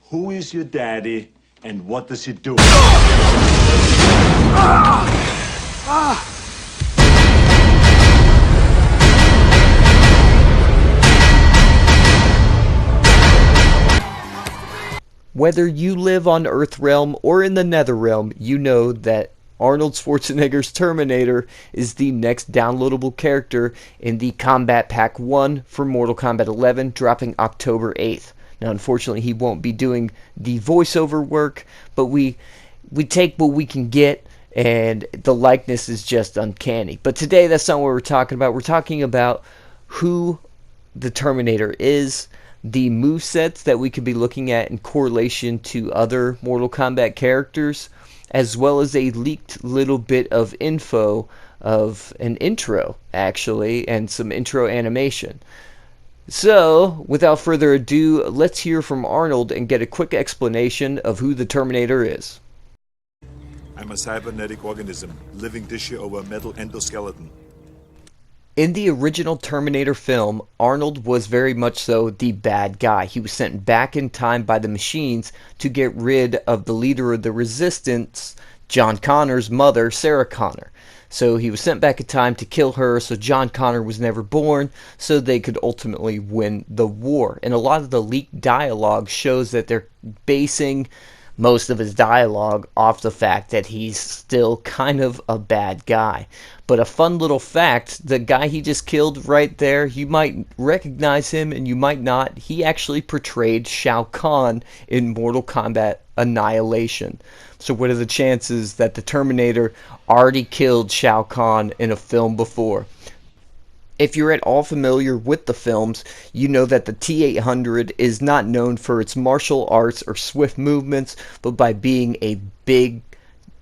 Who is your daddy, and what does he do? Whether you live on Earthrealm or in the Netherrealm, you know that Arnold Schwarzenegger's Terminator is the next downloadable character in the Combat Pack 1 for Mortal Kombat 11, dropping October 8th. Now, unfortunately, he won't be doing the voiceover work, but we take what we can get, and the likeness is just uncanny. But today, that's not what we're talking about. We're talking about who the Terminator is, the movesets that we could be looking at in correlation to other Mortal Kombat characters, as well as a leaked little bit of info of an intro, actually, and some intro animation. So, without further ado, let's hear from Arnold and get a quick explanation of who the Terminator is. I'm a cybernetic organism, living tissue over a metal endoskeleton. In the original Terminator film, Arnold was very much so the bad guy. He was sent back in time by the machines to get rid of the leader of the Resistance, John Connor's mother, Sarah Connor. So he was sent back in time to kill her, so John Connor was never born, so they could ultimately win the war. And a lot of the leaked dialogue shows that they're basing most of his dialogue off the fact that he's still kind of a bad guy. But a fun little fact, the guy he just killed right there, you might recognize him and you might not. He actually portrayed Shao Kahn in Mortal Kombat Annihilation. So what are the chances that the Terminator already killed Shao Kahn in a film before? If you're at all familiar with the films, you know that the T-800 is not known for its martial arts or swift movements, but by being a big,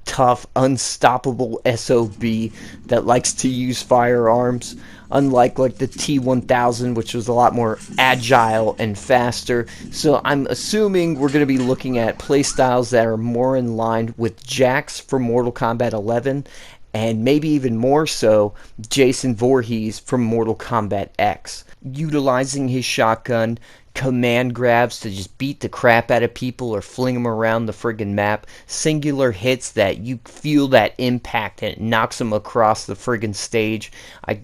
tough, unstoppable SOB that likes to use firearms, unlike like the T-1000, which was a lot more agile and faster. So I'm assuming we're going to be looking at playstyles that are more in line with Jax from Mortal Kombat 11, and maybe even more so, Jason Voorhees from Mortal Kombat X. Utilizing his shotgun, command grabs to just beat the crap out of people or fling them around the friggin' map. Singular hits that you feel that impact and it knocks them across the friggin' stage. I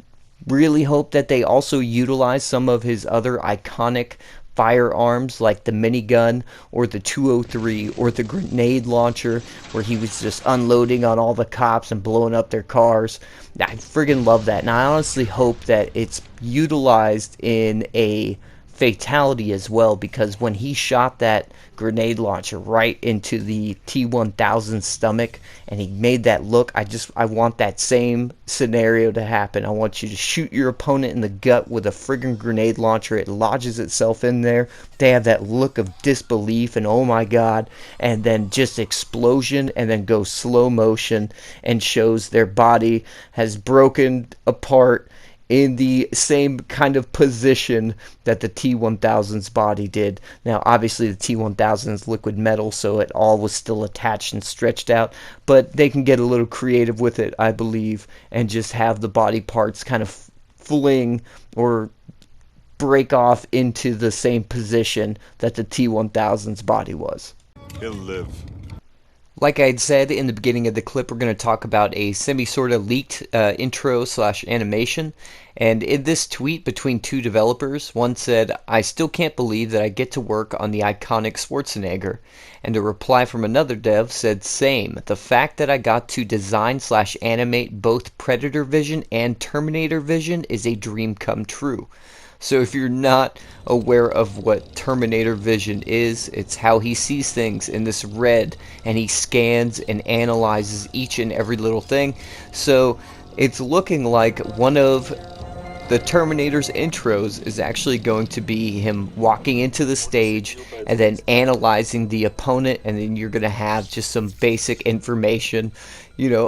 really hope that they also utilize some of his other iconic firearms like the minigun or the 203 or the grenade launcher where he was just unloading on all the cops and blowing up their cars. I friggin' love that, and I honestly hope that it's utilized in a fatality as well, because when he shot that grenade launcher right into the T-1000's stomach and he made that look, I want that same scenario to happen. I want you to shoot your opponent in the gut with a friggin' grenade launcher. It lodges itself in there. They have that look of disbelief and oh my god, and then just explosion, and then go slow motion and shows their body has broken apart in the same kind of position that the T-1000's body did. Now, obviously, the T-1000 is liquid metal, so it all was still attached and stretched out, but they can get a little creative with it, I believe, and just have the body parts kind of fling or break off into the same position that the T-1000's body was. He'll live. Like I had said in the beginning of the clip, we're going to talk about a sort of leaked intro / animation. And in this tweet between two developers, one said, "I still can't believe that I get to work on the iconic Schwarzenegger." And a reply from another dev said, "Same. The fact that I got to design / animate both Predator Vision and Terminator Vision is a dream come true." So if you're not aware of what Terminator Vision is, it's how he sees things in this red, and he scans and analyzes each and every little thing. So it's looking like one of the Terminator's intros is actually going to be him walking into the stage and then analyzing the opponent, and then you're going to have just some basic information,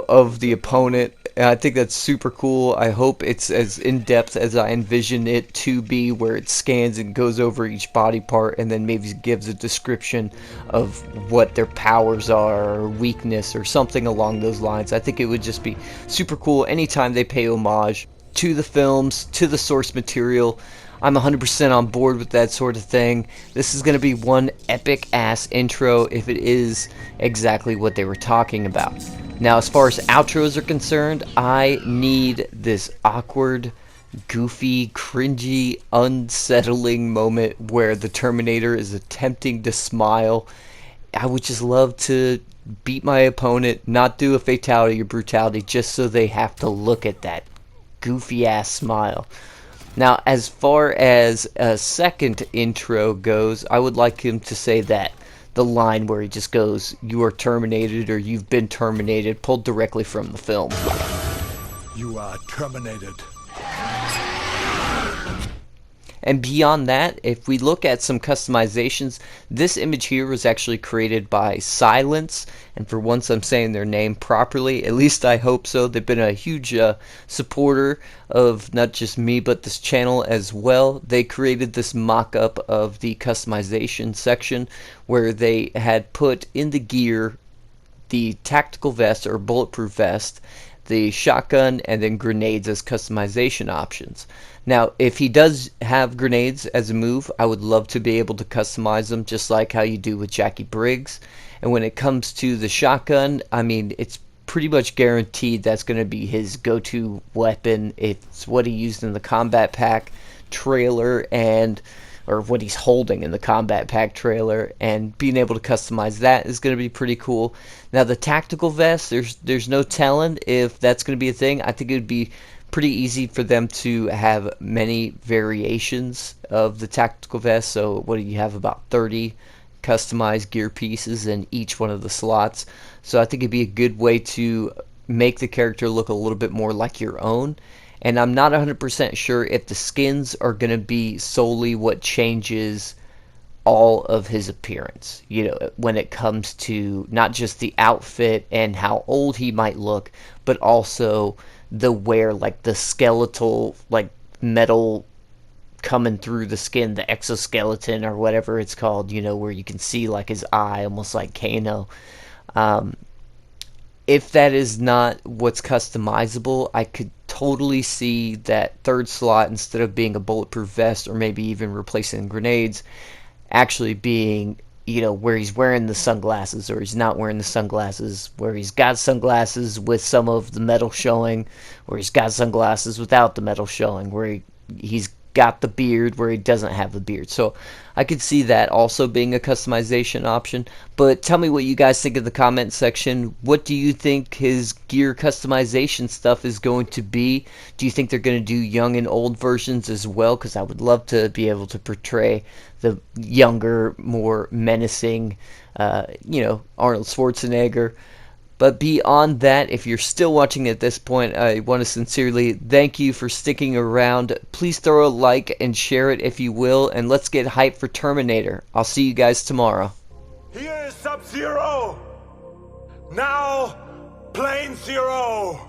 of the opponent. And I think that's super cool. I hope it's as in-depth as I envision it to be, where it scans and goes over each body part and then maybe gives a description of what their powers are or weakness or something along those lines. I think it would just be super cool anytime they pay homage to the films, to the source material. I'm 100% on board with that sort of thing. This is going to be one epic ass intro if it is exactly what they were talking about. Now, as far as outros are concerned, I need this awkward, goofy, cringy, unsettling moment where the Terminator is attempting to smile. I would just love to beat my opponent, not do a fatality or brutality, just so they have to look at that goofy ass smile. Now, as far as a second intro goes, I would like him to say that. The line where he just goes, "You are terminated," or "You've been terminated," pulled directly from the film. You are terminated. And beyond that, if we look at some customizations, this image here was actually created by Silence, and for once I'm saying their name properly, at least I hope so. They've been a huge supporter of not just me, but this channel as well. They created this mock-up of the customization section where they had put in the gear the tactical vest or bulletproof vest, the shotgun, and then grenades as customization options. Now, if he does have grenades as a move, I would love to be able to customize them just like how you do with Jackie Briggs. And when it comes to the shotgun, I mean, it's pretty much guaranteed that's going to be his go-to weapon. It's what he used in the combat pack trailer, and or what he's holding in the combat pack trailer, and being able to customize that is going to be pretty cool. Now, the tactical vest, there's no telling if that's going to be a thing. I think it would be pretty easy for them to have many variations of the tactical vest. So what do you have, about 30 customized gear pieces in each one of the slots. So I think it'd be a good way to make the character look a little bit more like your own. And I'm not 100% sure if the skins are going to be solely what changes all of his appearance, you know, when it comes to not just the outfit and how old he might look, but also the wear, like the skeletal, like metal coming through the skin, the exoskeleton or whatever it's called, you know, where you can see like his eye, almost like Kano. If that is not what's customizable, I could totally see that third slot, instead of being a bulletproof vest or maybe even replacing grenades, actually being, you know, where he's wearing the sunglasses or he's not wearing the sunglasses, where he's got sunglasses with some of the metal showing, where he's got sunglasses without the metal showing, where he's got the beard where he doesn't have the beard. So I could see that also being a customization option. But tell me what you guys think in the comment section. What do you think his gear customization stuff is going to be? Do you think they're going to do young and old versions as well? Because I would love to be able to portray the younger, more menacing, you know, Arnold Schwarzenegger. But beyond that, if you're still watching at this point, I want to sincerely thank you for sticking around. Please throw a like and share it if you will, and let's get hyped for Terminator. I'll see you guys tomorrow. Here is Sub-Zero. Now, Plane Zero.